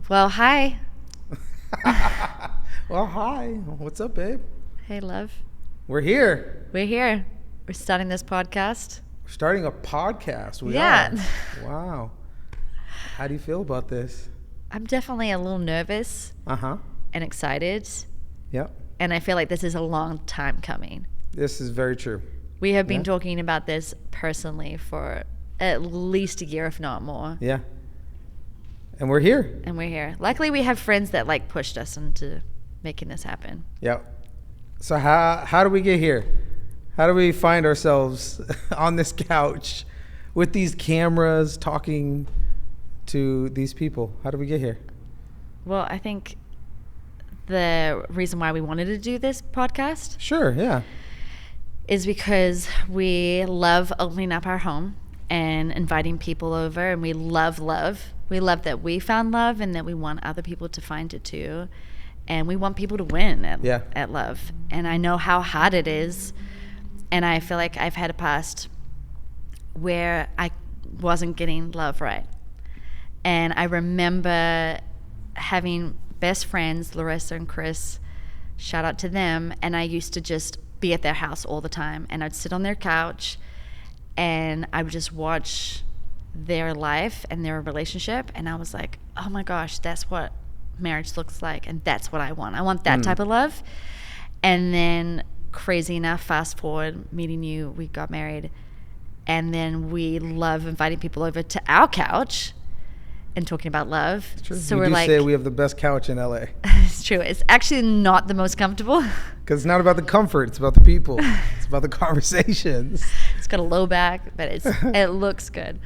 Well, hi. Well, hi. What's up, babe? Hey, love. We're here. We're here. We're starting this podcast. We're starting a podcast. We Yeah. are. Wow. How do you feel about this? I'm definitely a little nervous Uh-huh. and excited, Yep. and I feel like this is a long time coming. This is very true. We have been Yeah. talking about this personally for at least a year, if not more, Yeah. And we're here. and we're here. Luckily, we have friends that pushed us into making this happen. Yep. So how do we get here? How do we find ourselves on this couch with these cameras talking to these people? How do we get here? Well, I think the reason why we wanted to do this podcast Sure, yeah. is because we love opening up our home and inviting people over, and we love love. We love that we found love and that we want other people to find it too. And we want people to win at love. And I know how hard it is. And I feel like I've had a past where I wasn't getting love right. And I remember having best friends, Larissa and Chris, shout out to them. And I used to just be at their house all the time. And I'd sit on their couch and I would just watch their life and their relationship. And I was like, oh my gosh, that's what marriage looks like. And that's what I want. I want that type of love. And then crazy enough, fast forward, meeting you, we got married. And then we love inviting people over to our couch and talking about love. True. So we we're do like, say we have the best couch in LA. it's true. It's actually not the most comfortable. Because it's not about the comfort, it's about the people. It's about the conversations. It's got a low back, but it looks good.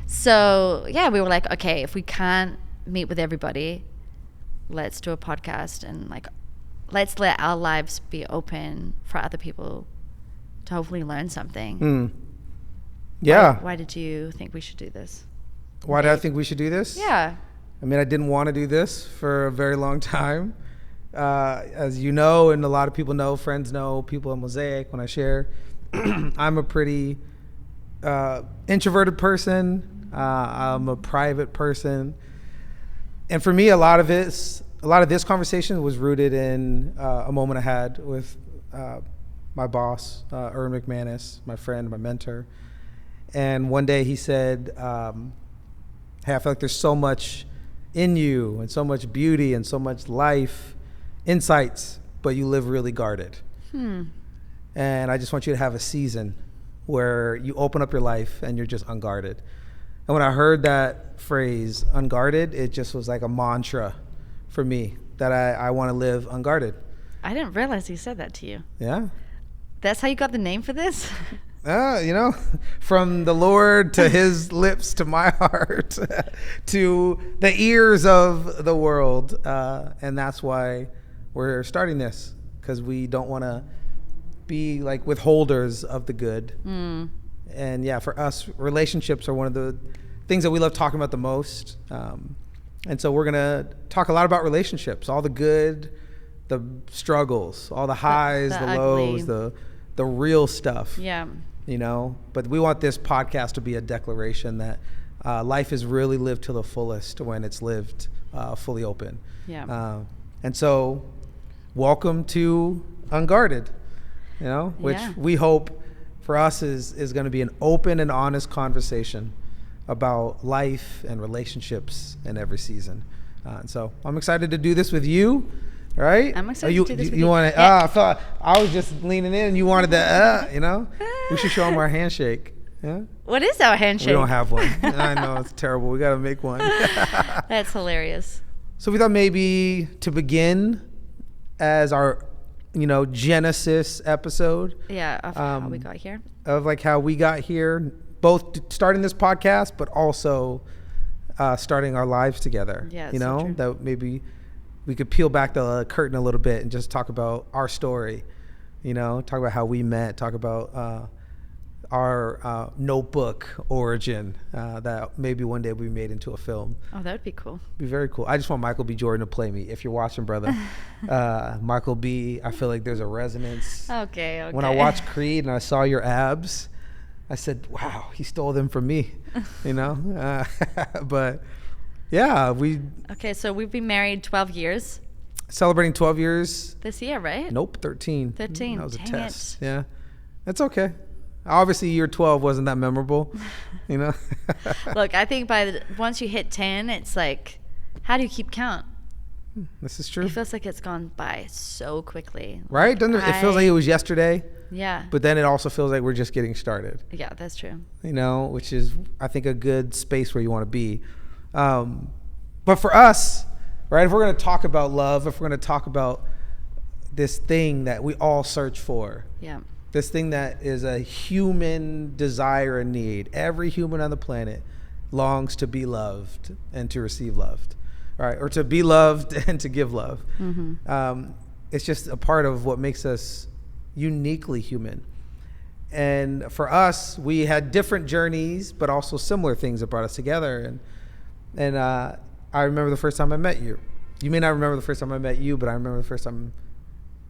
So yeah, we were like, okay, if we can't meet with everybody, let's do a podcast and let's let our lives be open for other people to hopefully learn something. Yeah. Why did you think we should do this? Why did I think we should do this? Yeah. I mean, I didn't want to do this for a very long time. As you know, and a lot of people know, friends know, people in Mosaic, when I share, I'm a pretty introverted person. I'm a private person. And for me, a lot of this conversation was rooted in a moment I had with my boss, Erwin McManus, my friend, my mentor. And one day he said, hey, I feel like there's so much in you and so much beauty and so much life, insights, but you live really guarded. And I just want you to have a season where you open up your life and you're just unguarded. And when I heard that phrase, unguarded, it just was like a mantra for me that I want to live unguarded. I didn't realize he said that to you. Yeah. That's how you got the name for this? From the Lord to his lips to my heart to the ears of the world. And that's why we're starting this, because we don't want to be like withholders of the good. And yeah, for us, relationships are one of the things that we love talking about the most. And so we're going to talk a lot about relationships, all the good, the struggles, all the highs, the lows, the real stuff. Yeah. But we want this podcast to be a declaration that life is really lived to the fullest when it's lived fully open. Yeah. And so welcome to Unguarded, which we hope for us is going to be an open and honest conversation about life and relationships in every season. And so I'm excited to do this with you. Right? I'm excited to do this with you. You want to? Yeah. I was just leaning in. You wanted the, We should show them our handshake. Yeah. What is our handshake? We don't have one. I know, it's terrible. We got to make one. That's hilarious. So we thought maybe to begin as our, Genesis episode. Yeah. Of how we got here. Of how we got here, both starting this podcast, but also starting our lives together. Yeah. So true. That maybe we could peel back the curtain a little bit and just talk about our story, talk about how we met, talk about our notebook origin that maybe one day we made into a film. Oh, that would be cool. Be very cool. I just want Michael B. Jordan to play me. If you're watching, brother, Michael B., I feel like there's a resonance. Okay. When I watched Creed and I saw your abs, I said, wow, he stole them from me, But Yeah, we Okay, so we've been married 12 years celebrating 12 years. this year, right? Nope, 13. 13. That was Dang a test. Yeah. That's okay. Obviously, year 12 wasn't that memorable, you know? Look, I think once you hit 10, it's like, how do you keep count? This is true. It feels like it's gone by so quickly. Right? Doesn't it? It feels like it was yesterday, Yeah. but then it also feels like we're just getting started, Yeah, that's true. you know, which is, I think, a good space where you want to be. But for us, right, if we're going to talk about love, if we're going to talk about this thing that we all search for, Yeah. this thing that is a human desire and need, every human on the planet longs to be loved and to receive loved, right? Or to be loved and to give love. Mm-hmm. It's just a part of what makes us uniquely human. And for us, we had different journeys, but also similar things that brought us together. And I remember the first time I met you. You may not remember the first time I met you, but I remember the first time,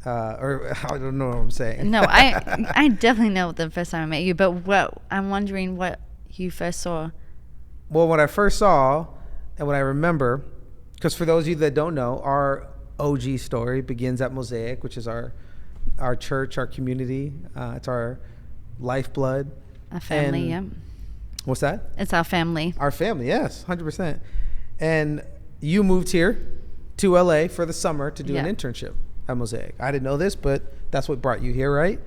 or I don't know what I'm saying. No, I definitely know the first time I met you, but I'm wondering what you first saw. Well, what I first saw and what I remember, because for those of you that don't know, our OG story begins at Mosaic, which is our church, our community. It's our lifeblood. Our family, And- yeah. What's that? It's our family. Our family, yes, 100%. And you moved here to LA for the summer to do an Yeah. internship at Mosaic. I didn't know this, but that's what brought you here, right?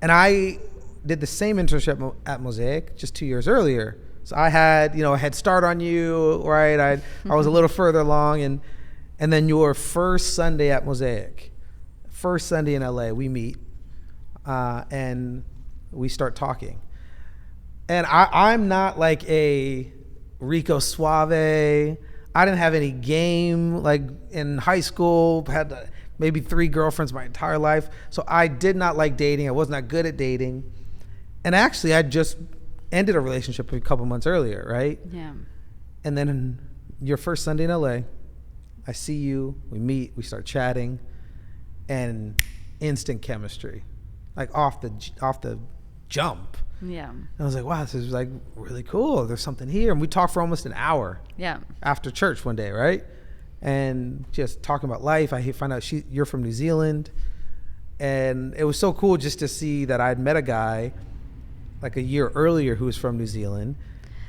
And I did the same internship at Mosaic just 2 years earlier. So I had, a head start on you, right? I was a little further along, and then your first Sunday at Mosaic, first Sunday in LA, we meet, and we start talking. And I'm not like a Rico Suave. I didn't have any game like in high school. Had maybe 3 girlfriends my entire life. So I did not like dating. I was not good at dating. And actually, I just ended a relationship a couple months earlier, right? Yeah. And then in your first Sunday in LA, I see you, we meet, we start chatting, and instant chemistry, like off the jump. Yeah. And I was like, wow, this is like really cool. There's something here. And we talked for almost an hour Yeah. after church one day, right? And just talking about life. I find out you're from New Zealand. And it was so cool just to see that I'd met a guy like a year earlier who was from New Zealand.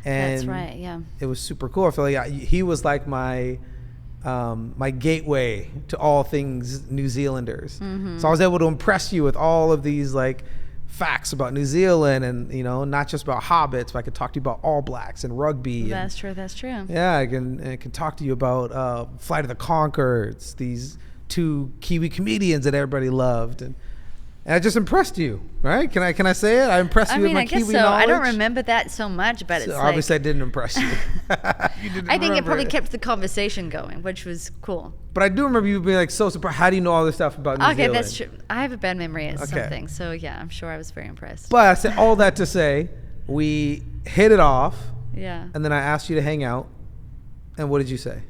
And That's right, yeah. it was super cool. I feel like he was like my gateway to all things New Zealanders. Mm-hmm. So I was able to impress you with all of these like facts about New Zealand, and not just about hobbits, but I could talk to you about All Blacks and rugby. That's true. Yeah, I can talk to you about Flight of the Conchords, these 2 Kiwi comedians that everybody loved, and I just impressed you, right? Can I say it? I impressed you with my I guess Kiwi so. knowledge. I don't remember that so much, but So it's obviously like, I didn't impress you. You didn't I think it remember probably kept the conversation going, which was cool. But I do remember you being like so surprised. How do you know all this stuff about New Zealand? Okay, that's true. I have a bad memory at Okay. something, so yeah, I'm sure I was very impressed. But I said all that to say, we hit it off, Yeah. and then I asked you to hang out. And what did you say?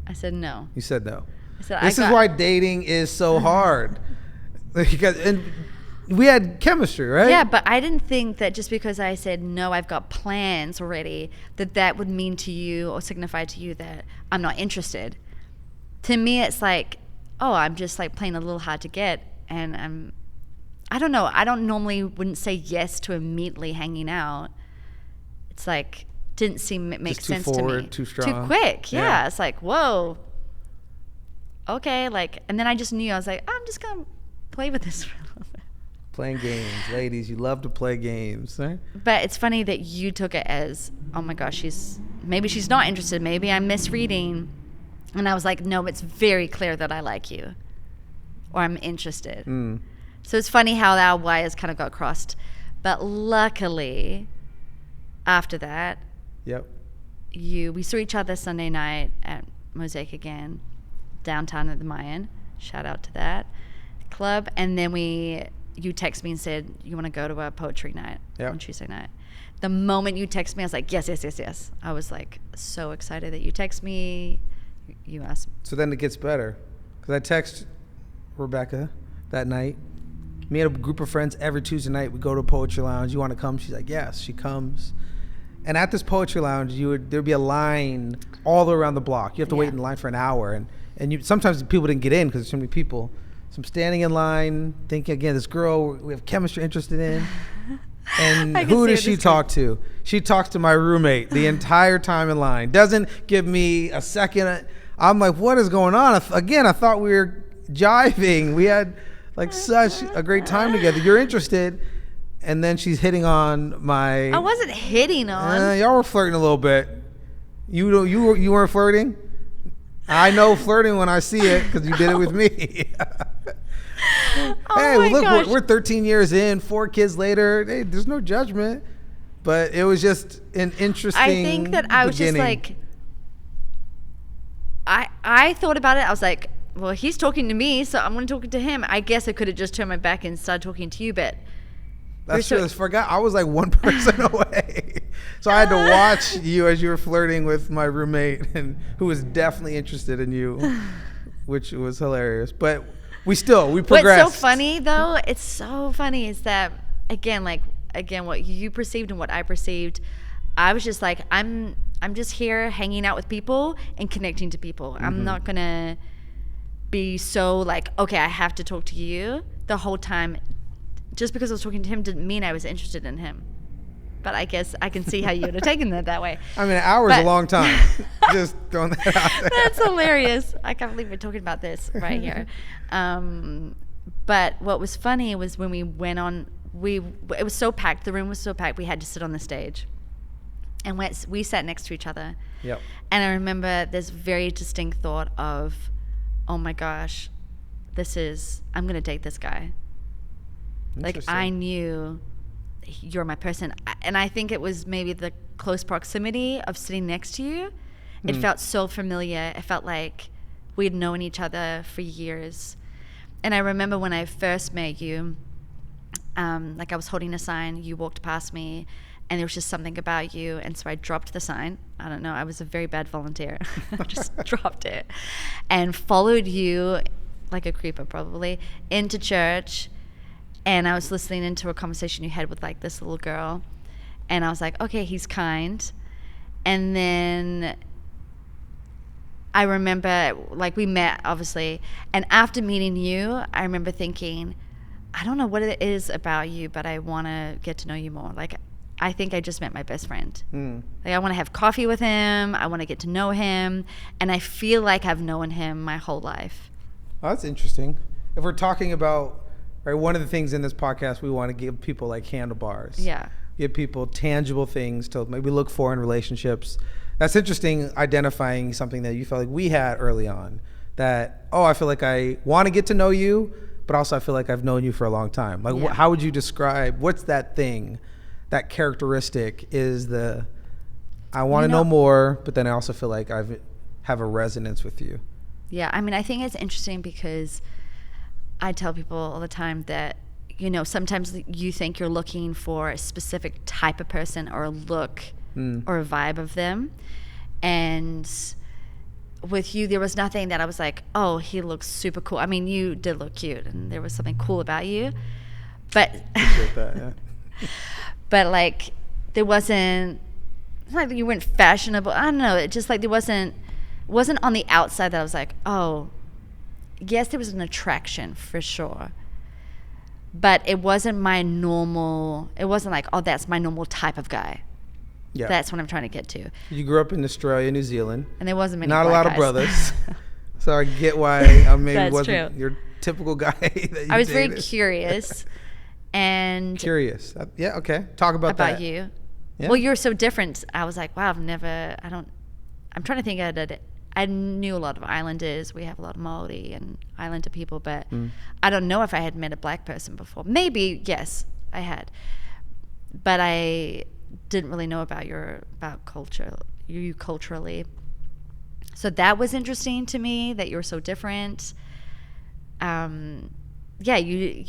I said no. You said no. I said This is why dating is so hard. And we had chemistry, right? Yeah, but I didn't think that just because I said no, I've got plans already, that would mean to you or signify to you that I'm not interested. To me, it's like, oh, I'm just like playing a little hard to get, and I don't know. I don't normally wouldn't say yes to immediately hanging out. It's like didn't seem it makes Just too sense forward, to me. too strong. Too quick. Yeah. Yeah. It's like, whoa. Okay, like, and then I just knew I was like, I'm just gonna play with this for a little bit. Playing games. Ladies, you love to play games, right? But it's funny that you took it as, oh my gosh, maybe she's not interested. Maybe I'm misreading. And I was like, no, it's very clear that I like you or I'm interested. Mm. So it's funny how our wires kind of got crossed. But luckily, after that, Yep. we saw each other Sunday night at Mosaic again, downtown at the Mayan. Shout out to that club. And then you text me and said, you want to go to a poetry night on Tuesday night. The moment you text me, I was like, yes. I was like so excited that you text me. You asked me. So then it gets better. Because I text Rebecca that night. Me and a group of friends every Tuesday night, we go to a poetry lounge. You want to come? She's like, yes. She comes. And at this poetry lounge, there'd be a line all around the block. You have to wait in line for an hour, and sometimes people didn't get in because there's so many people. So I'm standing in line, thinking again, this girl we have chemistry interested in, and who does she talk to? She talks to my roommate the entire time in line. Doesn't give me a second. I'm like, what is going on? Again, I thought we were jiving. We had like such a great time together. You're interested. And then she's hitting on my. I wasn't hitting on. Y'all were flirting a little bit. You weren't flirting. I know flirting when I see it because you did it with me. Hey, look, we're 13 years in, 4 kids later. Hey, there's no judgment, but it was just an interesting. I think that I was just like. I thought about it. I was like, well, he's talking to me, so I'm going to talk to him. I guess I could have just turned my back and started talking to you, but. That's true. I forgot. I was like one person away. So I had to watch you as you were flirting with my roommate, and who was definitely interested in you, which was hilarious. But we progressed. What's so funny, though, it's so funny, is that, again, what you perceived and what I perceived, I was just like, I'm just here hanging out with people and connecting to people. Mm-hmm. I'm not going to be so like, okay, I have to talk to you the whole time. Just because I was talking to him didn't mean I was interested in him. But I guess I can see how you would have taken it that way. I mean, an hour is a long time. Just throwing that out there. That's hilarious. I can't believe we're talking about this right here. But what was funny was when we went on, it was so packed. The room was so packed. We had to sit on the stage. And we sat next to each other. Yep. And I remember this very distinct thought of, oh my gosh, I'm going to date this guy. Like, I knew you're my person. And I think it was maybe the close proximity of sitting next to you. It felt so familiar. It felt like we'd known each other for years. And I remember when I first met you, like I was holding a sign, you walked past me, and there was just something about you. And so I dropped the sign. I don't know. I was a very bad volunteer. I just dropped it and followed you, like a creeper probably, into church. And I was listening into a conversation you had with like this little girl. And I was like, okay, he's kind. And then I remember, like, we met, obviously. And after meeting you, I remember thinking, I don't know what it is about you, but I want to get to know you more. Like, I think I just met my best friend. Like, I want to have coffee with him. I want to get to know him. And I feel like I've known him my whole life. Oh, that's interesting. If we're talking about... Right, one of the things in this podcast, we want to give people like handlebars. Yeah. Give people tangible things to maybe look for in relationships. That's interesting, identifying something that you felt like we had early on. That, I feel like I want to get to know you, but also I feel like I've known you for a long time. Like, how would you describe, what's that thing, that characteristic is I want to know more, but then I also feel like I have a resonance with you. Yeah, I mean, I think it's interesting because... I tell people all the time that, sometimes you think you're looking for a specific type of person or a look or a vibe of them. And with you, there was nothing that I was like, oh, he looks super cool. I mean, you did look cute and there was something cool about you. But, appreciate that, yeah. But like, there wasn't, it's not like you weren't fashionable. I don't know. It just like, wasn't on the outside that I was like, oh, yes, there was an attraction for sure, but it wasn't my normal. It wasn't like, oh, that's my normal type of guy. Yeah, that's what I'm trying to get to. You grew up in Australia, New Zealand, and there wasn't many. Not a lot guys. Of brothers, so I get why I maybe wasn't true. Your typical guy. That you I was dated. very curious, and Yeah, okay. Talk about that. You. Yeah. Well, you're so different. I was like, wow, I'm trying to think of it. I knew a lot of islanders. We have a lot of Maori and islander people, but I don't know if I had met a black person before. Maybe, yes, I had. But I didn't really know about you culturally. So that was interesting to me, that you were so different. You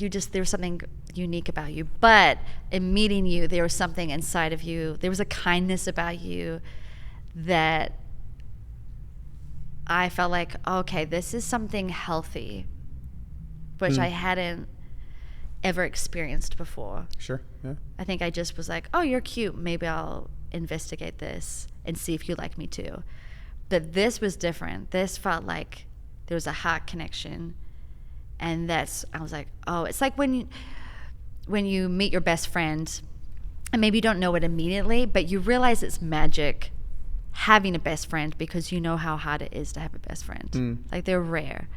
just, there was something unique about you. But in meeting you, there was something inside of you. There was a kindness about you that I felt like, okay, this is something healthy, which I hadn't ever experienced before. Sure, yeah. I think I just was like, oh, you're cute. Maybe I'll investigate this and see if you like me too. But this was different. This felt like there was a heart connection. And I was like, oh, it's like when you meet your best friend, and maybe you don't know it immediately, but you realize it's magic having a best friend because you know how hard it is to have a best friend. Like, they're rare.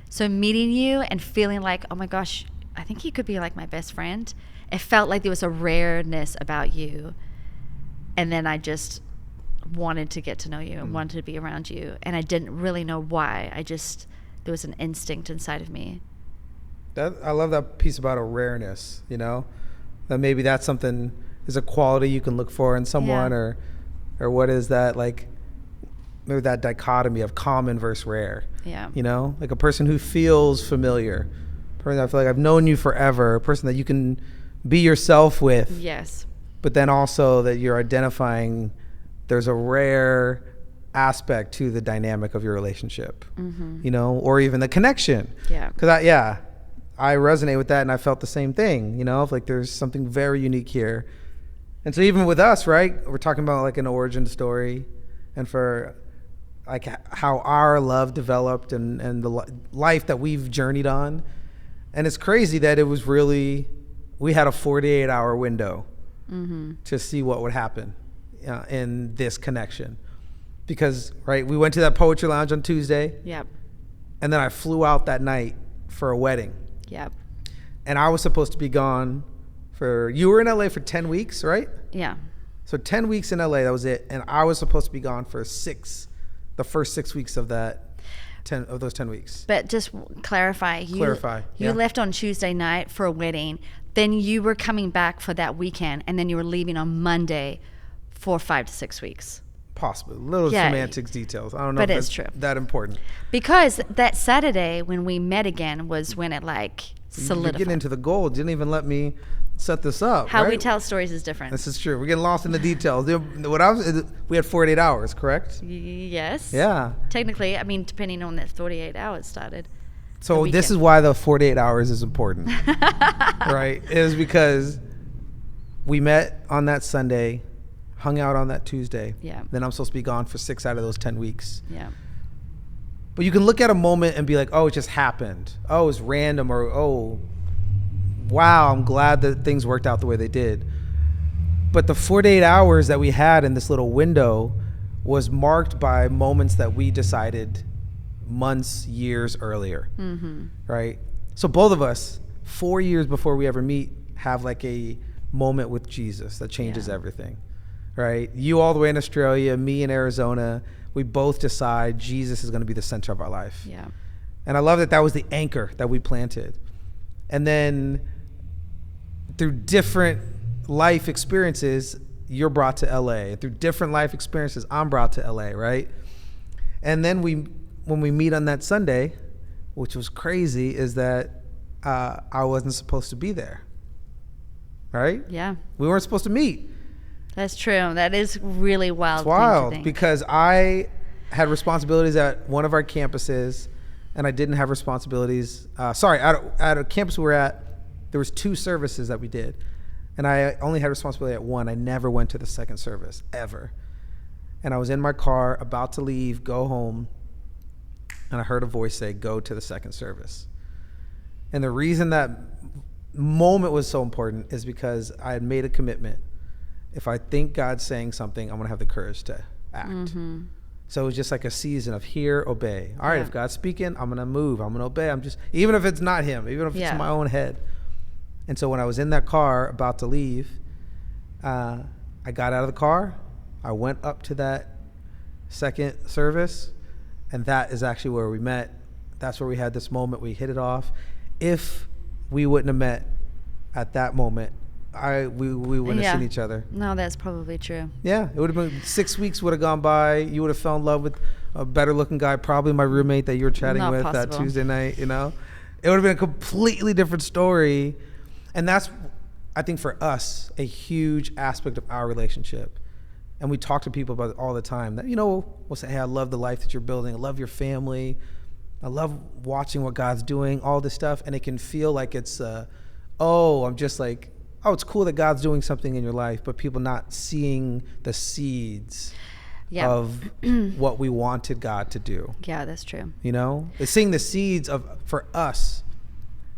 So meeting you and feeling like, oh my gosh, I think he could be like my best friend. It felt like there was a rareness about you. And then I just wanted to get to know you and wanted to be around you. And I didn't really know why. There was an instinct inside of me. I love that piece about a rareness, that maybe that's something is a quality you can look for in someone, or what is that, like maybe that dichotomy of common versus rare. Yeah. Like a person who feels familiar, a person I feel like I've known you forever, a person that you can be yourself with. Yes. But then also that you're identifying there's a rare aspect to the dynamic of your relationship, or even the connection. Yeah. Because I resonate with that, and I felt the same thing, of like there's something very unique here. And so even with us, right, we're talking about like an origin story, and for like how our love developed and the life that we've journeyed on. And it's crazy that it was really, we had a 48-hour window to see what would happen in this connection. Because, right, we went to that poetry lounge on Tuesday. Yep. And then I flew out that night for a wedding. Yep. And I was supposed to be gone you were in LA for 10 weeks, right? Yeah. So 10 weeks in LA, that was it. And I was supposed to be gone for the first 6 weeks of those 10 weeks. But just clarify. You left on Tuesday night for a wedding. Then you were coming back for that weekend, and then you were leaving on Monday for 5 to 6 weeks. Possibly. Little semantics details. I don't know but if it's that's true. That important. Because that Saturday when we met again was when it like solidified. You're getting into the gold. Didn't even let me set this up. How right? we tell stories is different. This is true. We're getting lost in the details. We had 48 hours, correct? Yes. Yeah. Technically, I mean, depending on that 48 hours started. So this is why the 48 hours is important, right? It is because we met on that Sunday, hung out on that Tuesday. Yeah. Then I'm supposed to be gone for 6 out of those 10 weeks. Yeah. But you can look at a moment and be like, oh, it just happened. Oh, it's random, or oh, wow, I'm glad that things worked out the way they did. But the 48 hours that we had in this little window was marked by moments that we decided months, years earlier, right? So both of us, 4 years before we ever meet, have like a moment with Jesus that changes everything, right? You all the way in Australia, me in Arizona, we both decide Jesus is going to be the center of our life. Yeah. And I love that was the anchor that we planted. And then through different life experiences, you're brought to LA. Through different life experiences, I'm brought to LA, right? And then when we meet on that Sunday, which was crazy, is that I wasn't supposed to be there, right? Yeah. We weren't supposed to meet. That's true. That is really wild. It's wild thing to think. Because I had responsibilities at one of our campuses, and I didn't have responsibilities. At a campus we were at, there was 2 services that we did, and I only had responsibility at one. I never went to the second service ever. And I was in my car about to leave, go home, and I heard a voice say, "Go to the second service." And the reason that moment was so important is because I had made a commitment. If I think God's saying something, I'm going to have the courage to act. So it was just like a season of hear, obey. All right, if God's speaking, I'm going to move. I'm going to obey. Even if it's not him, even if it's in my own head. And so when I was in that car about to leave, I got out of the car. I went up to that second service, and that is actually where we met. That's where we had this moment. We hit it off. If we wouldn't have met at that moment, we wouldn't have seen each other. No, that's probably true. Yeah, it would have been 6 weeks would have gone by. You would have fell in love with a better looking guy, probably my roommate that you were chatting Not with possible. that Tuesday night, It would have been a completely different story. And that's, I think, for us, a huge aspect of our relationship. And we talk to people about it all the time that, we'll say, hey, I love the life that you're building. I love your family. I love watching what God's doing, all this stuff. And it can feel like it's, I'm just like oh, it's cool that God's doing something in your life, but people not seeing the seeds of what we wanted God to do. Yeah, that's true. You know, it's seeing the seeds of, for us,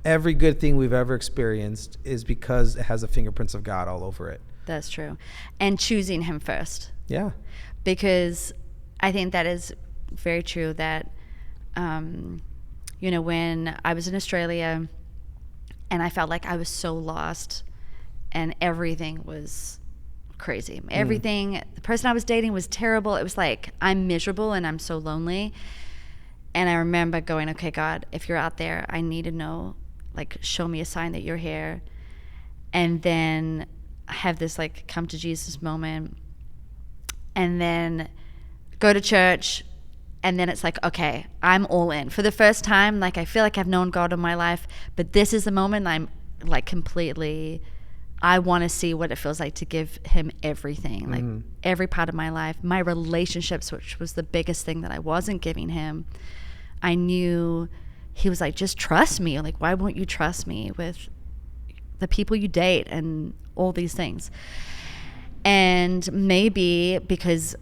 every good thing we've ever experienced is because it has the fingerprints of God all over it. That's true. And choosing him first. Yeah. Because I think that is very true that, you know, when I was in Australia and I felt like I was so lost and everything was crazy. Everything, the person I was dating was terrible. It was like, I'm miserable and I'm so lonely. And I remember going, okay, God, if you're out there, I need to know, like, show me a sign that you're here. And then I have this, like, come to Jesus moment. And then go to church. And then it's like, okay, I'm all in. For the first time, like, I feel like I've known God in my life. But this is the moment I'm, like, completely... I want to see what it feels like to give him everything, like every part of my life, my relationships, which was the biggest thing that I wasn't giving him. I knew he was like, just trust me. Like, why won't you trust me with the people you date and all these things? And maybe because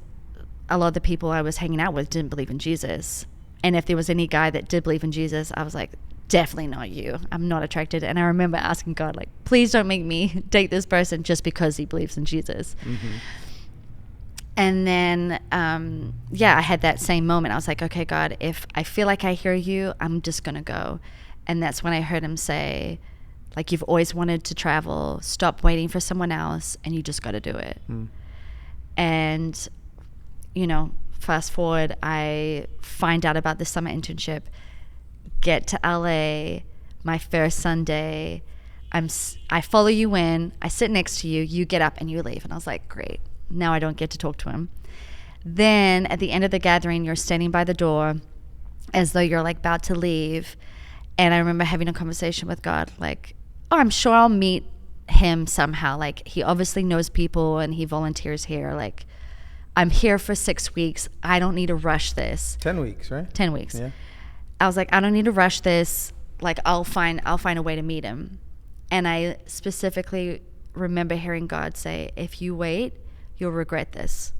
a lot of the people I was hanging out with didn't believe in Jesus. And if there was any guy that did believe in Jesus, I was like, definitely not you. I'm not attracted. And I remember asking God, like, please don't make me date this person just because he believes in Jesus. And then, I had that same moment. I was like, okay, God, if I feel like I hear you, I'm just going to go. And that's when I heard him say, like, you've always wanted to travel. Stop waiting for someone else, and you just got to do it. And, you know, fast forward, I find out about the summer internship, get to LA, my first Sunday. I follow you in, I sit next to you, you get up and you leave. And I was like, great. Now I don't get to talk to him. Then at the end of the gathering, you're standing by the door as though you're like about to leave. And I remember having a conversation with God, like, oh, I'm sure I'll meet him somehow. Like, he obviously knows people and he volunteers here. Like, I'm here for 6 weeks. I don't need to rush this. 10 weeks, right? 10 weeks. Yeah. I was like, I don't need to rush this. Like, I'll find a way to meet him. And I specifically remember hearing God say, if you wait, you'll regret this.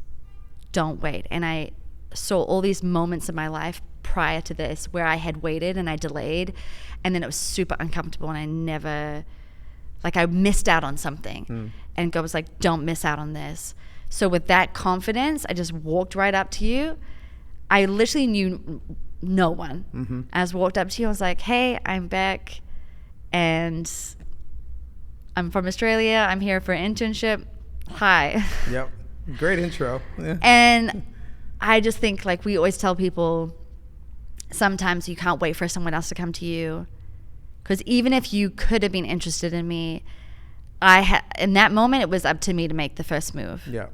Don't wait. And I saw all these moments in my life prior to this where I had waited and I delayed, and then it was super uncomfortable, and I never, like, I missed out on something. And God was like, don't miss out on this. So with that confidence, I just walked right up to you. I literally knew no one. I just walked up to you. I was like, hey, I'm back, and I'm from Australia. I'm here for an internship. Hi. Yep. Great intro. Yeah. And I just think, like, we always tell people, sometimes you can't wait for someone else to come to you, because even if you could have been interested in me, in that moment, it was up to me to make the first move. Yeah.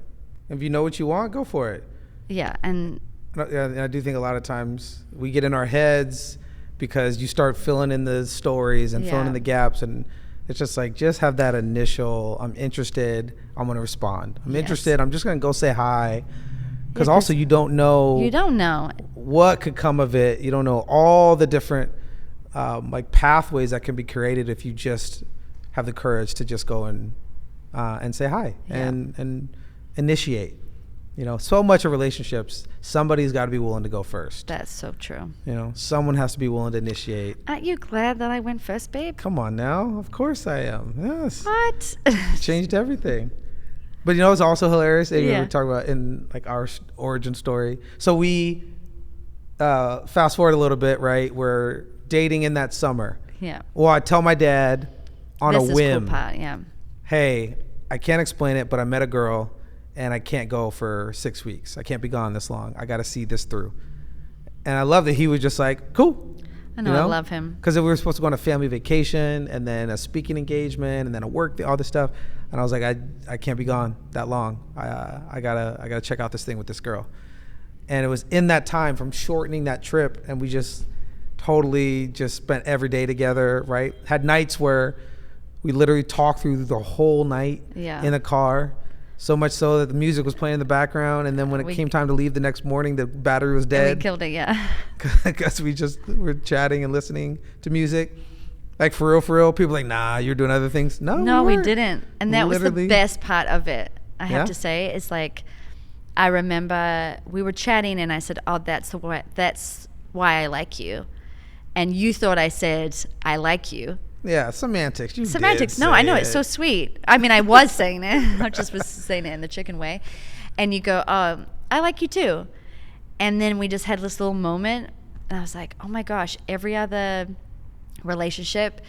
If you know what you want, go for it. Yeah. And I do think a lot of times we get in our heads because you start filling in the stories and filling in the gaps, and it's just like, just have that initial, I'm interested, I'm going to respond. I'm interested, I'm just going to go say hi. Because also you don't know what could come of it. You don't know all the different like pathways that can be created if you just have the courage to just go and say hi and initiate. You know, so much of relationships, somebody's got to be willing to go first. That's so true. You know, someone has to be willing to initiate. Aren't you glad that I went first, babe? Come on now. Of course I am. Yes. What? Changed everything. But you know, it's also hilarious. We Yeah. were talking about in like our origin story. So we fast forward a little bit, right? We're dating in that summer. Yeah. Well, I tell my dad on a This is whim, cool part, yeah. hey, I can't explain it, but I met a girl and I can't go for 6 weeks. I can't be gone this long. I got to see this through. And I love that he was just like, cool. I know, I love him. Because we were supposed to go on a family vacation and then a speaking engagement and then a work, all this stuff. And I was like, I can't be gone that long. I gotta check out this thing with this girl. And it was in that time from shortening that trip, and we just totally just spent every day together, right? Had nights where we literally talked through the whole night in the car. So much so that the music was playing in the background, and then when it came time to leave the next morning, the battery was dead. And we killed it, yeah. Because we just were chatting and listening to music. Like for real, people like, nah, you're doing other things. No, we didn't. And that was the Literally. best part of it, I have Yeah. to say. It's like, I remember we were chatting and I said, oh, that's why I like you. And you thought I said, I like you. Yeah, semantics. You Semantics. did No, I say know. it. It's so sweet. I mean, I was saying it. I just was saying it in the chicken way. And you go, oh, I like you too. And then we just had this little moment. And I was like, oh my gosh, every other relationship,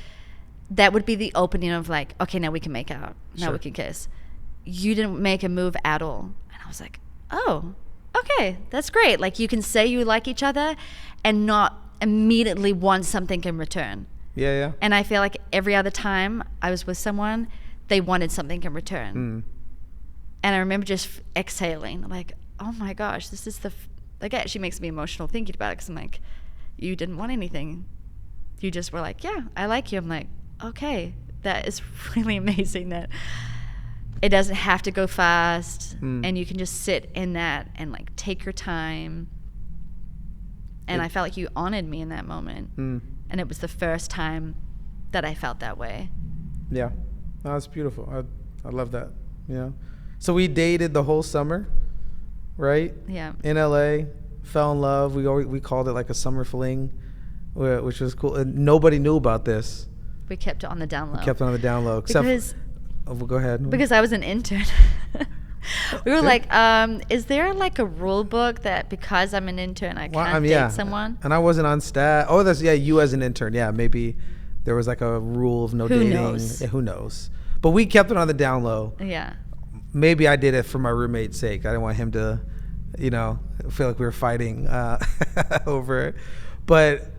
that would be the opening of like, okay, now we can make out. Now Sure. we can kiss. You didn't make a move at all. And I was like, oh, okay, that's great. Like you can say you like each other and not immediately want something in return. Yeah. And I feel like every other time I was with someone, they wanted something in return. And I remember just exhaling, like, oh my gosh, this is like, it actually makes me emotional thinking about it, because I'm like, you didn't want anything. You just were like, yeah, I like you. I'm like, okay, that is really amazing that it doesn't have to go fast, and you can just sit in that and like take your time. And I felt like you honored me in that moment. And it was the first time that I felt that way. Yeah. No, that's beautiful. I love that. So we dated the whole summer, right? Yeah. In LA, fell in love. We called it like a summer fling, which was cool. And nobody knew about this. We kept it on the down low. Kept it on the down low. Well, go ahead. Because I was an intern. We were like, is there like a rule book that because I'm an intern I can't date someone? And I wasn't on staff. Oh, you as an intern. Yeah, maybe there was like a rule of no dating. Knows? Yeah, who knows? But we kept it on the down low. Yeah. Maybe I did it for my roommate's sake. I didn't want him to, feel like we were fighting over it. But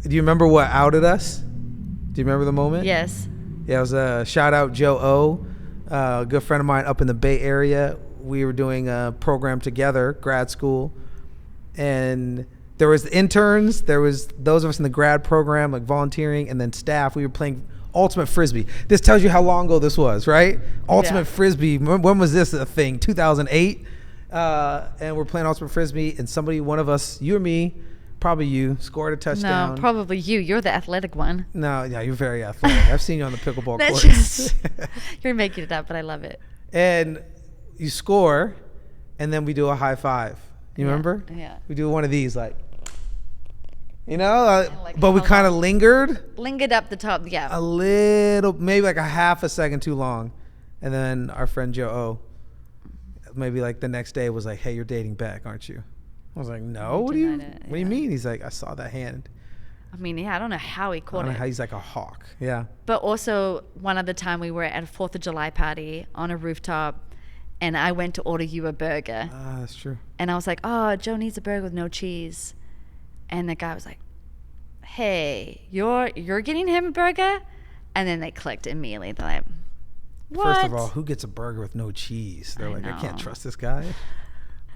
do you remember what outed us? Do you remember the moment? Yes. Yeah, it was a shout out Joe O, a good friend of mine up in the Bay Area. We were doing a program together, grad school, and there was the interns, there was those of us in the grad program, like volunteering, and then staff. We were playing Ultimate Frisbee. This tells you how long ago this was, right? Ultimate Frisbee. When was this a thing? 2008? And we're playing Ultimate Frisbee, and one of us, you or me, probably you, scored a touchdown. No, probably you. You're the athletic one. No, yeah, you're very athletic. I've seen you on the pickleball That's court. just, you're making it up, but I love it. And you score, and then we do a high five. You remember? Yeah. We do one of these, like, like but we kind of lingered up the top, yeah. a little, maybe like a half a second too long. And then our friend Joe O, maybe like the next day was like, hey, you're dating Beck, aren't you? I was like, no, what do you mean? He's like, I saw that hand. I mean, yeah, I don't know how he caught it. He's like a hawk. Yeah. But also, one other time we were at a 4th of July party on a rooftop, and I went to order you a burger. Ah, that's true. And I was like, oh, Joe needs a burger with no cheese. And the guy was like, hey, you're getting him a burger? And then they clicked immediately. They're like, what? First of all, who gets a burger with no cheese? They're like, I can't know. trust this guy.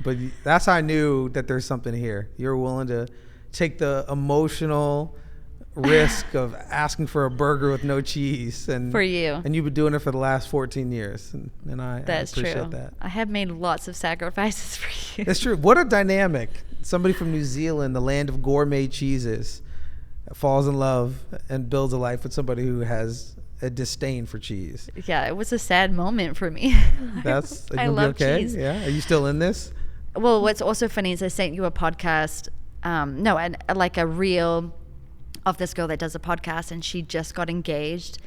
But that's how I knew that there's something here. You're willing to take the emotional risk of asking for a burger with no cheese, and for you. And you've been doing it for the last 14 years, and I appreciate true. that. I have made lots of sacrifices for you. That's true. What a dynamic. Somebody from New Zealand, the land of gourmet cheeses, falls in love and builds a life with somebody who has a disdain for cheese. Yeah, it was a sad moment for me. I love cheese. Yeah. Are you still in this? Well, what's also funny is I sent you a podcast, like a reel of this girl that does a podcast, and she just got engaged,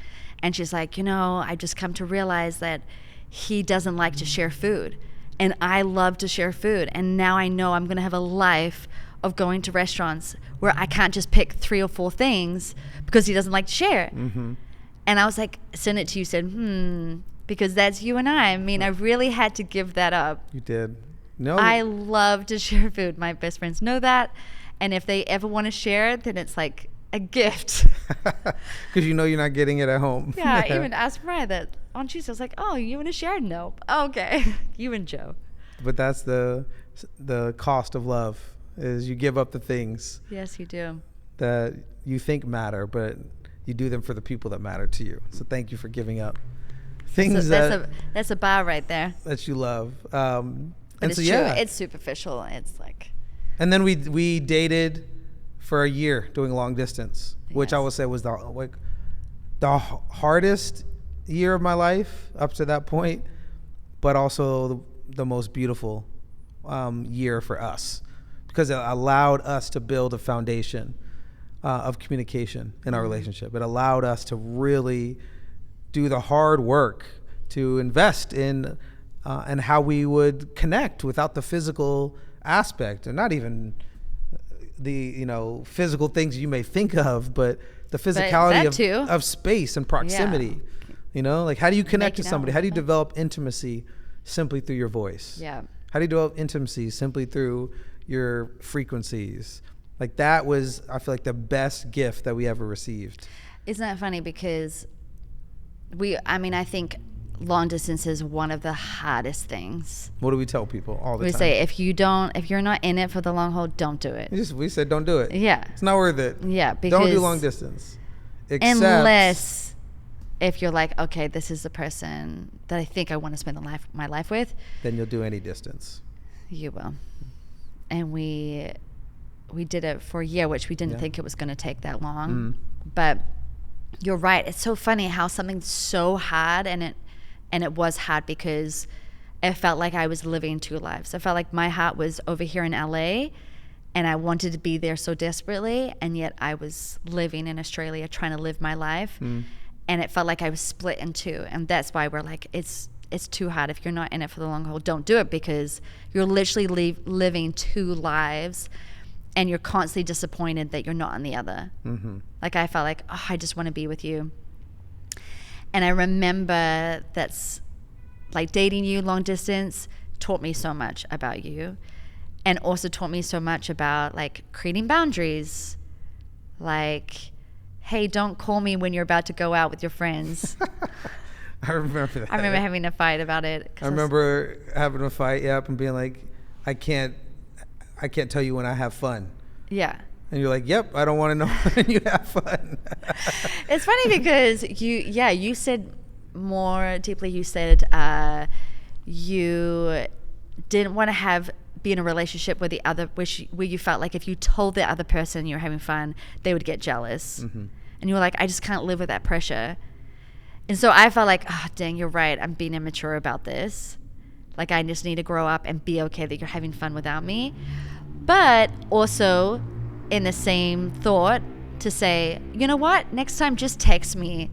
and she's like, I just come to realize that he doesn't like to share food, and I love to share food, and now I know I'm going to have a life of going to restaurants where I can't just pick 3 or 4 things because he doesn't like to share. Mm-hmm. And I was like, send it to you, said, because that's you and I. I mean, I really had to give that up. You did. No. I love to share food. My best friends know that. And if they ever want to share it, then it's like a gift. Because you're not getting it at home. Yeah, I even asked Mariah that on Tuesday. I was like, oh, you want to share? No. Oh, okay. You and Joe. But that's the cost of love, is you give up the things. Yes, you do. That you think matter, but you do them for the people that matter to you. So thank you for giving up things that's a bar right there. That you love. But and it's so, true. yeah. It's superficial. It's like. And then we dated for a year doing long distance, which Yes. I would say was the hardest year of my life up to that point, but also the most beautiful year for us, because it allowed us to build a foundation of communication in our relationship. It allowed us to really do the hard work to invest in and how we would connect without the physical aspect, and not even the physical things you may think of, but the physicality of space and proximity. Like, how do you connect to somebody? How do you develop intimacy simply through your voice? Yeah. How do you develop intimacy simply through your frequencies? Like, that was, I feel like, the best gift that we ever received. Isn't that funny? Because I think long distance is one of the hardest things. What do we tell people all the time? We say, if you're not in it for the long haul, don't do it. We said don't do it. Yeah. It's not worth it. Yeah. Because don't do long distance. Unless if you're like, okay, this is the person that I think I want to spend my life with. Then you'll do any distance. You will. And we did it for a year, which we didn't think it was going to take that long. But you're right. It's so funny how something so hard, and it was hard because it felt like I was living two lives. I felt like my heart was over here in LA, and I wanted to be there so desperately, and yet I was living in Australia trying to live my life. And it felt like I was split in two. And that's why we're like, it's too hard. If you're not in it for the long haul, don't do it, because you're literally living two lives, and you're constantly disappointed that you're not in the other. Like, I felt like, I just want to be with you. And I remember that's like dating you long distance taught me so much about you, and also taught me so much about like creating boundaries. Like, hey, don't call me when you're about to go out with your friends. I remember that. I remember having a fight about it. I remember having a fight, and being like, I can't tell you when I have fun. Yeah. And you're like, yep, I don't want to know when you have fun. It's funny because you said more deeply, you said you didn't want to be in a relationship with the other, where you felt like if you told the other person you were having fun, they would get jealous. And you were like, I just can't live with that pressure. And so I felt like, dang, you're right. I'm being immature about this. Like, I just need to grow up and be okay that you're having fun without me. But also in the same thought to say, you know what? Next time just text me,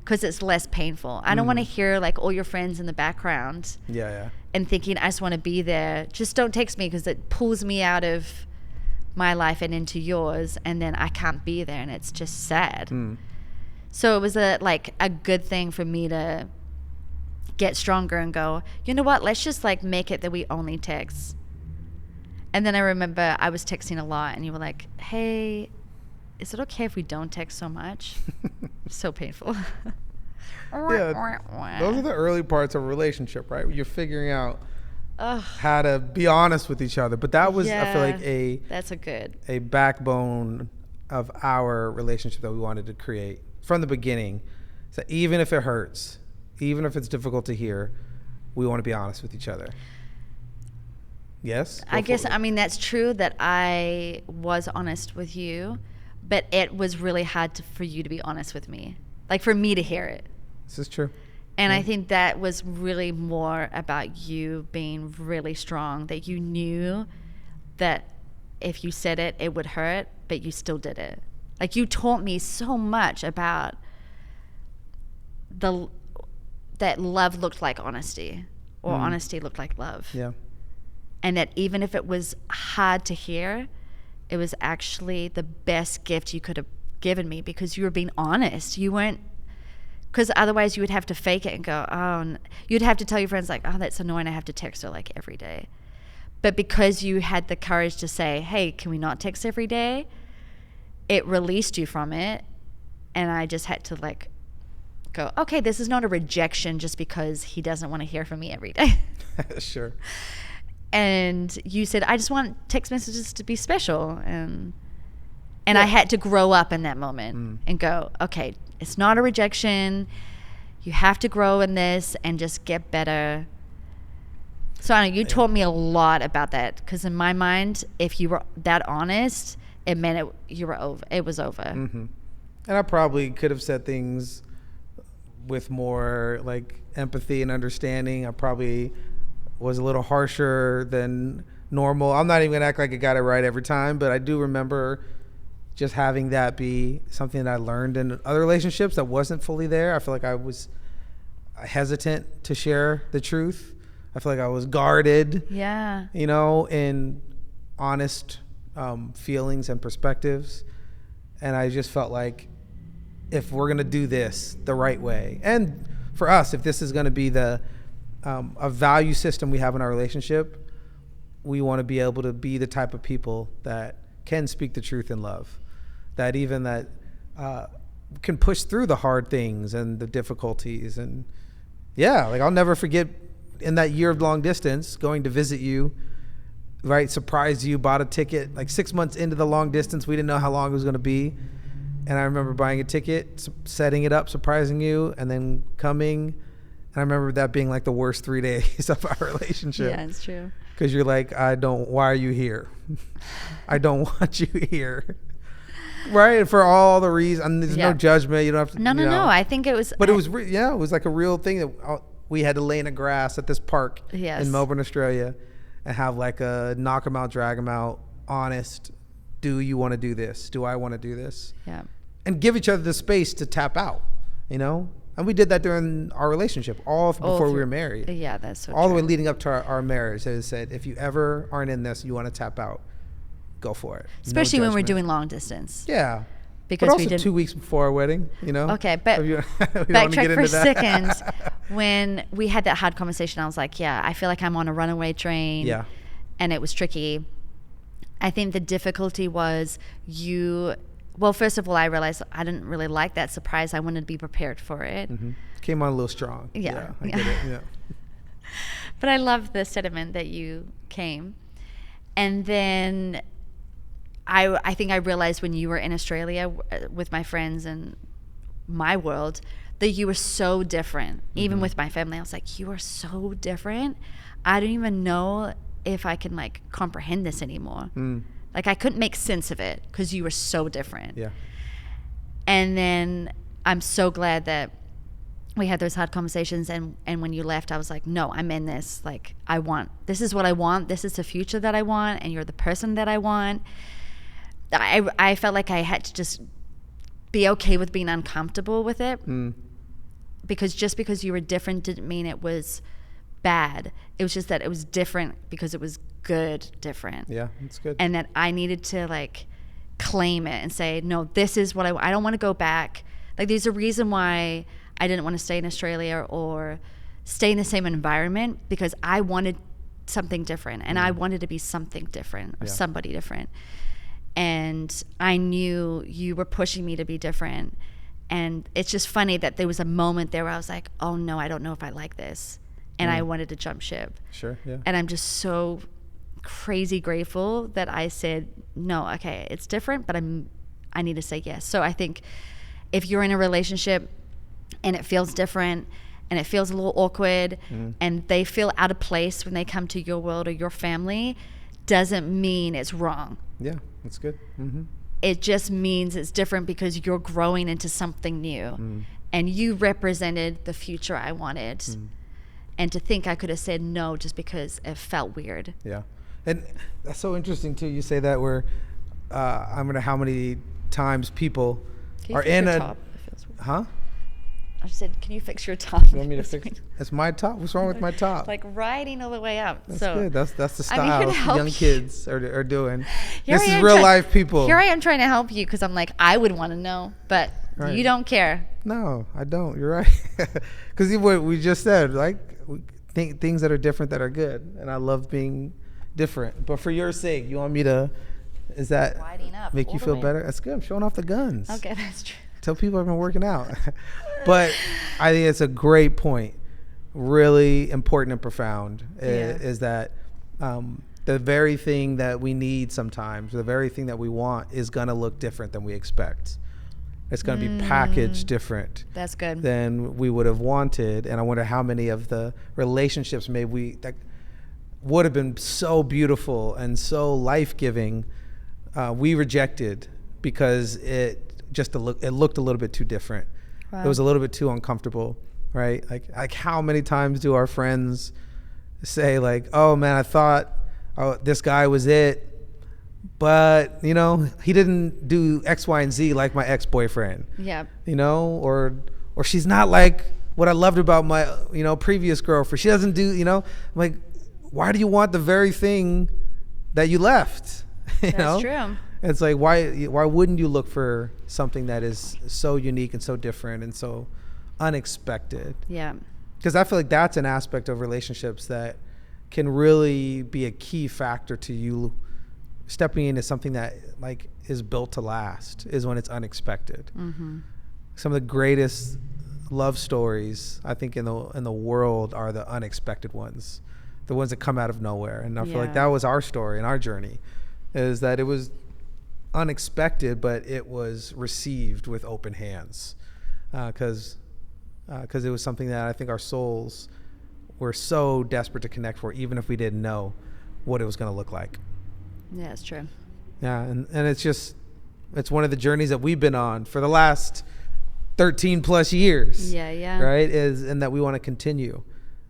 because it's less painful. I don't want to hear like all your friends in the background. Yeah. And thinking I just want to be there. Just don't text me, because it pulls me out of my life and into yours, and then I can't be there, and it's just sad. So it was a good thing for me to get stronger and go, you know what, let's just like make it that we only text. And then I remember I was texting a lot, and you were like, hey, is it okay if we don't text so much? So painful. Yeah, those are the early parts of a relationship, right? You're figuring out how to be honest with each other. But that was, I feel like, that's a backbone of our relationship that we wanted to create from the beginning. So even if it hurts, even if it's difficult to hear, we want to be honest with each other. Yes? I guess, I mean, that's true that I was honest with you, but it was really hard for you to be honest with me. Like, for me to hear it. This is true. And I think that was really more about you being really strong, that you knew that if you said it, it would hurt, but you still did it. Like, you taught me so much about that love looked like honesty, or honesty looked like love. Yeah. And that even if it was hard to hear, it was actually the best gift you could have given me, because you were being honest. You weren't, because otherwise you would have to fake it and go, you'd have to tell your friends like, oh, that's annoying, I have to text her like every day. But because you had the courage to say, hey, can we not text every day? It released you from it. And I just had to like go, okay, this is not a rejection just because he doesn't want to hear from me every day. Sure. And you said, I just want text messages to be special. And I had to grow up in that moment and go, okay, it's not a rejection. You have to grow in this and just get better. So I know you taught me a lot about that, because in my mind, if you were that honest, it meant you were over. It was over. And I probably could have said things with more like empathy and understanding. I probably was a little harsher than normal. I'm not even gonna act like I got it right every time, but I do remember just having that be something that I learned in other relationships that wasn't fully there. I feel like I was hesitant to share the truth. I feel like I was guarded, Yeah. in honest feelings and perspectives. And I just felt like if we're going to do this the right way, and for us, if this is going to be a value system we have in our relationship, we want to be able to be the type of people that can speak the truth in love, that can push through the hard things and the difficulties. And like I'll never forget in that year of long distance going to visit you, right? Surprised you, bought a ticket like 6 months into the long distance. We didn't know how long it was going to be. And I remember buying a ticket, setting it up, surprising you, and then coming. And I remember that being like the worst 3 days of our relationship. Yeah, it's true. Because you're like, why are you here? I don't want you here. Right? And for all the reasons, there's no judgment. You don't have to. No. I think it was. But it was, it was like a real thing that we had to lay in the grass at this park in Melbourne, Australia, and have like a knock 'em out, drag 'em out, honest. Do you want to do this? Do I want to do this? Yeah. And give each other the space to tap out, And we did that during our relationship, before we were married. Yeah, that's so all true. the way leading up to our marriage. It said, if you ever aren't in this, you want to tap out, go for it. Especially when we're doing long distance. Yeah. Because but also we did 2 weeks before our wedding, Okay, but backtrack for a second. When we had that hard conversation, I was like, I feel like I'm on a runaway train. Yeah. And it was tricky. I think the difficulty was first of all, I realized I didn't really like that surprise. I wanted to be prepared for it. Mm-hmm. Came on a little strong. Yeah. I get it. Yeah. But I love the sentiment that you came. And then I think I realized when you were in Australia with my friends and my world that you were so different. Even with my family, I was like, you are so different. I don't even know if I can like comprehend this anymore. Like I couldn't make sense of it because you were so different. Yeah. And then I'm so glad that we had those hard conversations, and when you left, I was like, no, I'm in this. Like this is what I want. This is the future that I want, and you're the person that I want. I felt like I had to just be okay with being uncomfortable with it. Because just because you were different didn't mean it was bad. It was just that it was different because it was good different. Yeah, that's good. And that I needed to like claim it and say, no, this is what I don't want to go back. Like there's a reason why I didn't want to stay in Australia or stay in the same environment, because I wanted something different, and I wanted to be something different or somebody different. And I knew you were pushing me to be different. And it's just funny that there was a moment there where I was like, oh no, I don't know if I like this. And I wanted to jump ship. Sure, yeah. And I'm just so crazy grateful that I said, no, okay, it's different, but I need to say yes. So I think if you're in a relationship and it feels different and it feels a little awkward and they feel out of place when they come to your world or your family, doesn't mean it's wrong. Yeah, that's good. It just means it's different because you're growing into something new. And you represented the future I wanted. And to think I could have said no just because it felt weird. Yeah. And that's so interesting too. You say that where I wonder how many times people are in a top? huh? I said, can you fix your top? You want me to fix it? It's my top. What's wrong with my top? Like riding all the way up. That's so good. That's the I'm here style to help young you. kids are doing. Here This I is am real try- life people. Here I am trying to help you because I'm like, I would want to know, but Right. you don't care. No, I don't. You're right. Because what we just said, like, we think things that are different that are good, and I love being different. But for your sake, you want me to? Is that Riding up make all you the feel way. better? That's good. I'm showing off the guns. Okay, that's true. Tell people I've been working out. But I think it's a great point. Really important and profound is that the very thing that we need sometimes, the very thing that we want, is going to look different than we expect. It's going to be packaged different That's good. than we would have wanted. And I wonder how many of the relationships maybe that would have been so beautiful and so life-giving, we rejected because it looked a little bit too different. It was a little bit too uncomfortable, right? Like how many times do our friends say like, oh man, I thought this guy was it, but you know, he didn't do X, Y, and Z like my ex-boyfriend. Yeah. You know, or she's not like what I loved about my, you know, previous girlfriend. She doesn't do, you know, I'm like, why do you want the very thing that you left? That's true. It's like, why wouldn't you look for something that is so unique and so different and so unexpected? Yeah. Because I feel like that's an aspect of relationships that can really be a key factor to you stepping into something that like is built to last, is when it's unexpected. Mm-hmm. Some of the greatest love stories I think in the world are the unexpected ones, the ones that come out of nowhere. And I feel like that was our story and our journey, is that it was unexpected, but it was received with open hands, because it was something that I think our souls were so desperate to connect for, even if we didn't know what it was going to look like. Yeah, it's true. Yeah, and it's one of the journeys that we've been on for the last 13 plus years. Yeah. Right? And that we want to continue.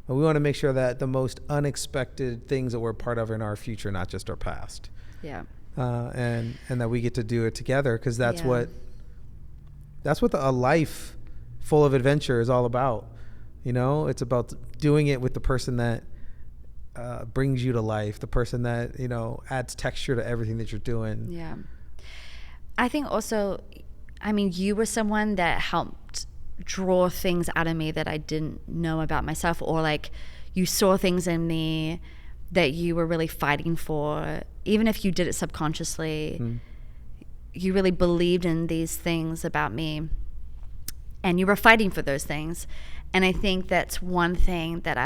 And we want to make sure that the most unexpected things that we're part of in our future, not just our past. Yeah. And that we get to do it together, because that's what a life full of adventure is all about. You know, it's about doing it with the person that brings you to life, the person that, you know, adds texture to everything that you're doing. Yeah. I think also, I mean, you were someone that helped draw things out of me that I didn't know about myself, or like you saw things in me that you were really fighting for, even if you did it subconsciously. You really believed in these things about me, and you were fighting for those things. And I think that's one thing that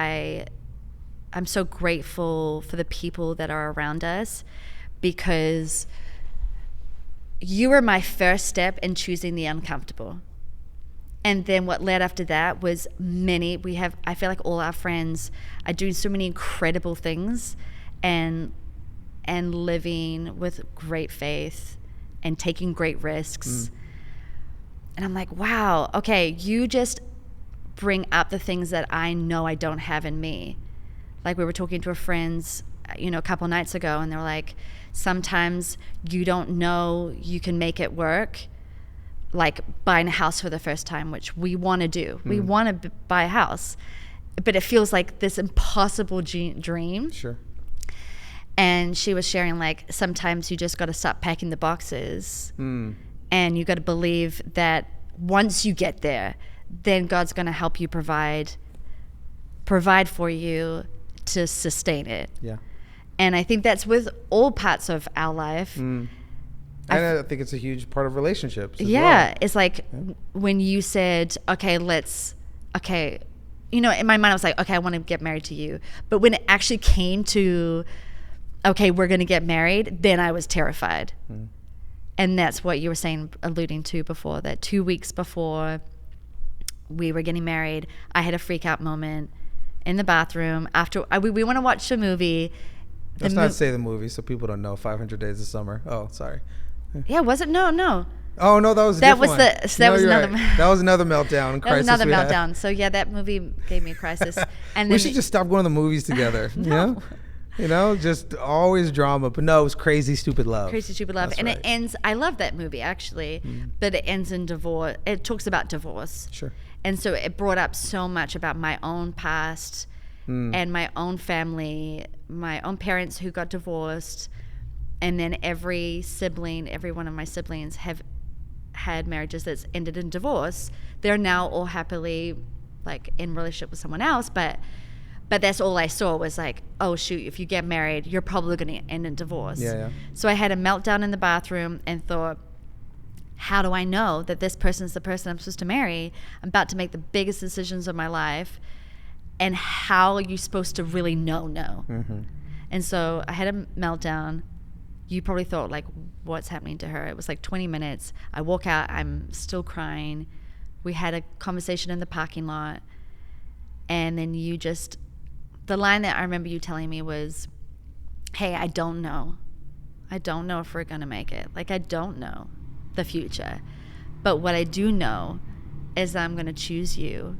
I'm so grateful for, the people that are around us, because you were my first step in choosing the uncomfortable. And then what led after that was I feel like all our friends are doing so many incredible things and living with great faith and taking great risks. And I'm like, wow, okay, you just bring up the things that I know I don't have in me. Like we were talking to our friends, you know, a couple nights ago, and they were like, sometimes you don't know you can make it work, like buying a house for the first time, which we want to do. We want to buy a house, but it feels like this impossible dream. Sure. And she was sharing, like, sometimes you just got to stop packing the boxes, and you got to believe that once you get there, then God's going to help you provide for you to sustain it. Yeah. And I think that's with all parts of our life. And I think it's a huge part of relationships as well. It's like when you said, okay, you know, in my mind I was like, okay, I want to get married to you. But when it actually came to, okay, we're going to get married, then I was terrified. And that's what you were saying, alluding to before, that 2 weeks before we were getting married, I had a freak out moment in the bathroom after we want to watch a movie. Let's not say the movie so people don't know. 500 Days of Summer. Oh, sorry. Yeah, was it? No. Oh no, that was another meltdown. That was another meltdown. So yeah, that movie gave me a crisis. And we should just stop going to the movies together. No. You know, just always drama. But no, it was Crazy Stupid Love. Crazy Stupid Love. That's and right. It ends, I love that movie actually, but it ends in divorce. It talks about divorce. Sure. And so it brought up so much about my own past and my own family, my own parents who got divorced. And then every one of my siblings have had marriages that's ended in divorce. They're now all happily like in relationship with someone else, but that's all I saw was like, oh shoot, if you get married, you're probably going to end in divorce. Yeah. So I had a meltdown in the bathroom and thought, how do I know that this person's the person I'm supposed to marry? I'm about to make the biggest decisions of my life. And how are you supposed to really know? And so I had a meltdown. You probably thought, like, what's happening to her? It was like 20 minutes. I walk out, I'm still crying. We had a conversation in the parking lot. And then the line that I remember you telling me was, hey, I don't know. I don't know if we're going to make it. Like, I don't know the future. But what I do know is I'm going to choose you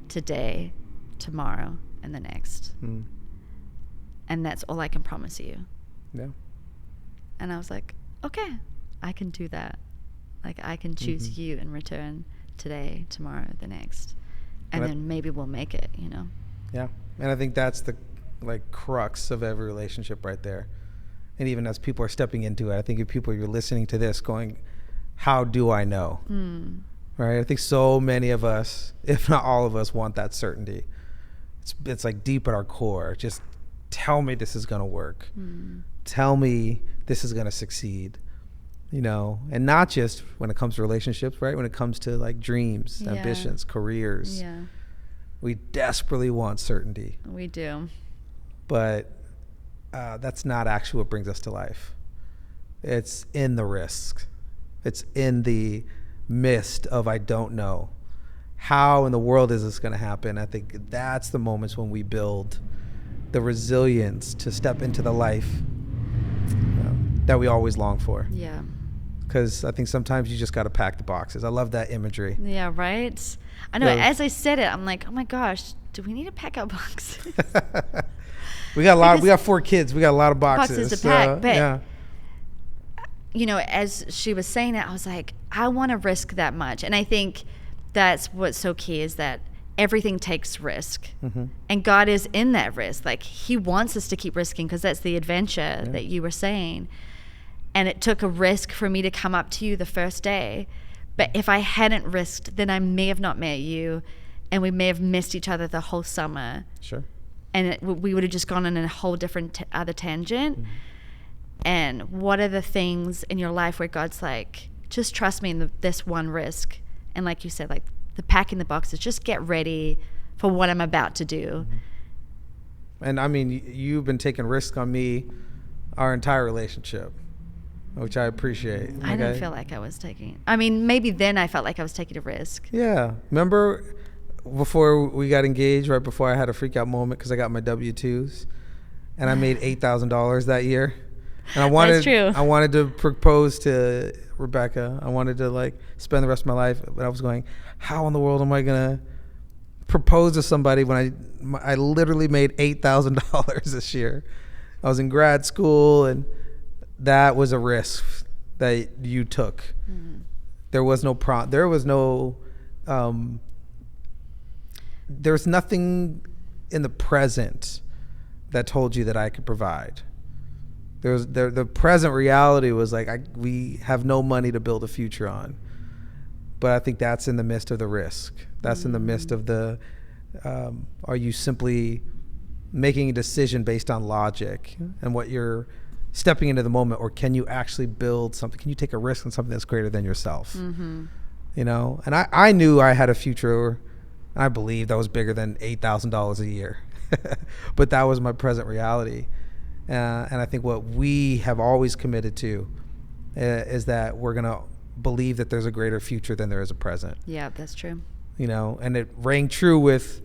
today, tomorrow, and the next. And that's all I can promise you. Yeah. And I was like, okay, I can do that. Like, I can choose you in return today, tomorrow, the next. And then maybe we'll make it, you know? Yeah. And I think that's the like crux of every relationship right there. And even as people are stepping into it, I think if people you're listening to this going, how do I know? Right? I think so many of us, if not all of us, want that certainty. It's like deep at our core. Just tell me this is going to work. Tell me this is going to succeed. You know, and not just when it comes to relationships, right? When it comes to like dreams, ambitions, careers. Yeah. We desperately want certainty. We do. But that's not actually what brings us to life. It's in the risk. It's in the mist of I don't know. How in the world is this going to happen? I think that's the moments when we build the resilience to step into the life that we always long for. Yeah. Because I think sometimes you just got to pack the boxes. I love that imagery. Yeah, right? I know. As I said it, I'm like, oh my gosh, do we need to pack our boxes? We got a lot. We got 4 kids. We got a lot of boxes to pack. But, yeah. you know, as she was saying it, I was like, I want to risk that much. And I think that's what's so key is that everything takes risk. And God is in that risk. Like, he wants us to keep risking because that's the adventure that you were saying. And it took a risk for me to come up to you the first day. But if I hadn't risked, then I may have not met you, and we may have missed each other the whole summer. Sure. And we would have just gone on a whole different other tangent. And what are the things in your life where God's like, just trust me in this one risk? And like you said, like the packing the boxes, just get ready for what I'm about to do. And I mean, you've been taking risks on me our entire relationship, which I appreciate. I didn't feel like I was taking. I mean, maybe then I felt like I was taking a risk. Yeah. Remember before we got engaged, right before I had a freak out moment because I got my W-2s and I made $8,000 that year. And That's true. I wanted to propose to Rebecca. I wanted to like spend the rest of my life. But I was going, how in the world am I going to propose to somebody when I literally made $8,000 this year? I was in grad school, and that was a risk that you took. There was no there's nothing in the present that told you that I could provide. The present reality was like, we have no money to build a future on. But I think that's in the midst of the risk. That's in the midst of the, are you simply making a decision based on logic and what you're stepping into the moment, or can you actually build something? Can you take a risk on something that's greater than yourself? You know, and I knew I had a future, and I believed I was bigger than $8,000 a year, but that was my present reality. And I think what we have always committed to is that we're going to believe that there's a greater future than there is a present. Yeah, that's true. You know, and it rang true with,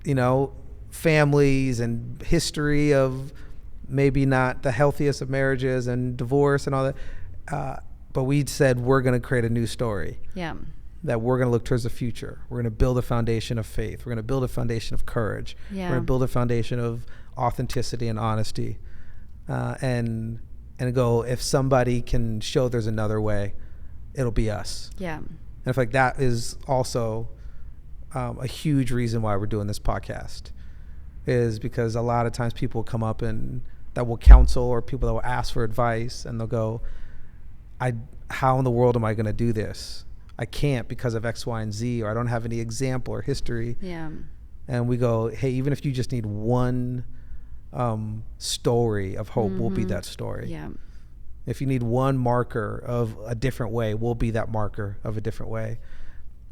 you know, families and history of maybe not the healthiest of marriages and divorce and all that. But we said we're going to create a new story. Yeah. That we're going to look towards the future. We're going to build a foundation of faith. We're going to build a foundation of courage. Yeah. We're going to build a foundation of authenticity and honesty. And go, if somebody can show there's another way, it'll be us. Yeah. And I feel like that is also a huge reason why we're doing this podcast, is because a lot of times people come up and that will counsel, or people that will ask for advice, and they'll go, how in the world am I going to do this? I can't because of X, Y, and Z, or I don't have any example or history. Yeah. And we go, hey, even if you just need one story of hope, we'll be that story. Yeah. If you need one marker of a different way, we'll be that marker of a different way.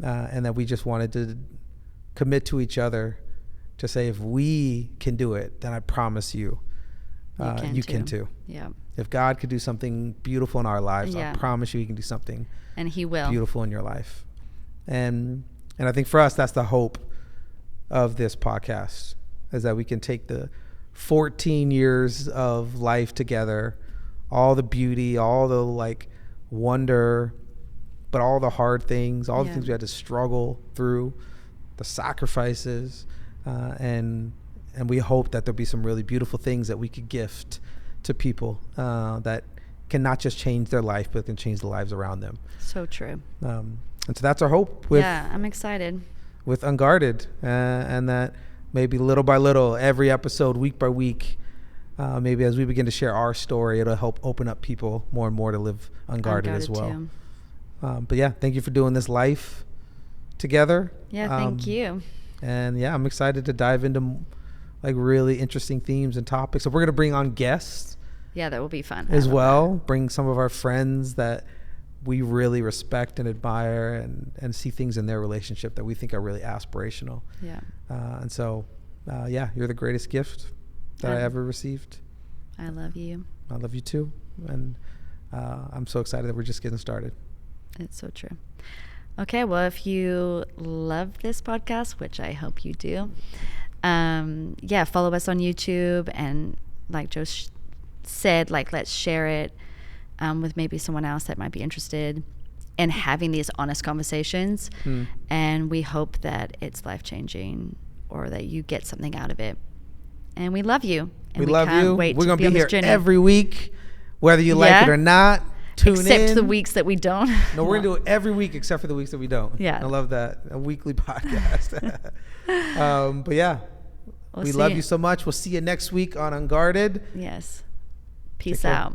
And that we just wanted to commit to each other to say, if we can do it, then I promise you, you can too. Yeah. If God could do something beautiful in our lives, I promise you he can do something and he will beautiful in your life. And I think for us, that's the hope of this podcast, is that we can take the 14 years of life together, all the beauty, all the like wonder, but all the hard things, all the Yeah. things we had to struggle through, the sacrifices, and we hope that there'll be some really beautiful things that we could gift to people that can not just change their life, but can change the lives around them. So true. And so that's our hope with Yeah, I'm excited. with Unguarded, and that maybe little by little, every episode, week by week, maybe as we begin to share our story, it'll help open up people more and more to live unguarded as well. Too. But yeah, thank you for doing this life together. Yeah, thank you. And yeah, I'm excited to dive into like really interesting themes and topics. So we're gonna bring on guests Yeah, that will be fun. as well. Bring some of our friends that we really respect and admire, and see things in their relationship that we think are really aspirational. Yeah. And so, yeah, you're the greatest gift that I ever received. I love you. I love you too. And I'm so excited that we're just getting started. It's so true. Okay, well, if you love this podcast, which I hope you do, yeah, follow us on YouTube, and like Joe said, like, let's share it with maybe someone else that might be interested in having these honest conversations. And we hope that it's life-changing, or that you get something out of it. And we love you. And we love you. We're going to be here every week, whether you like it or not. Tune except in. the weeks that we don't. No, we're going to do it every week except for the weeks that we don't. Yeah. I love that. A weekly podcast. But yeah, we love you so much. We'll see you next week on Unguarded. Yes. Peace out.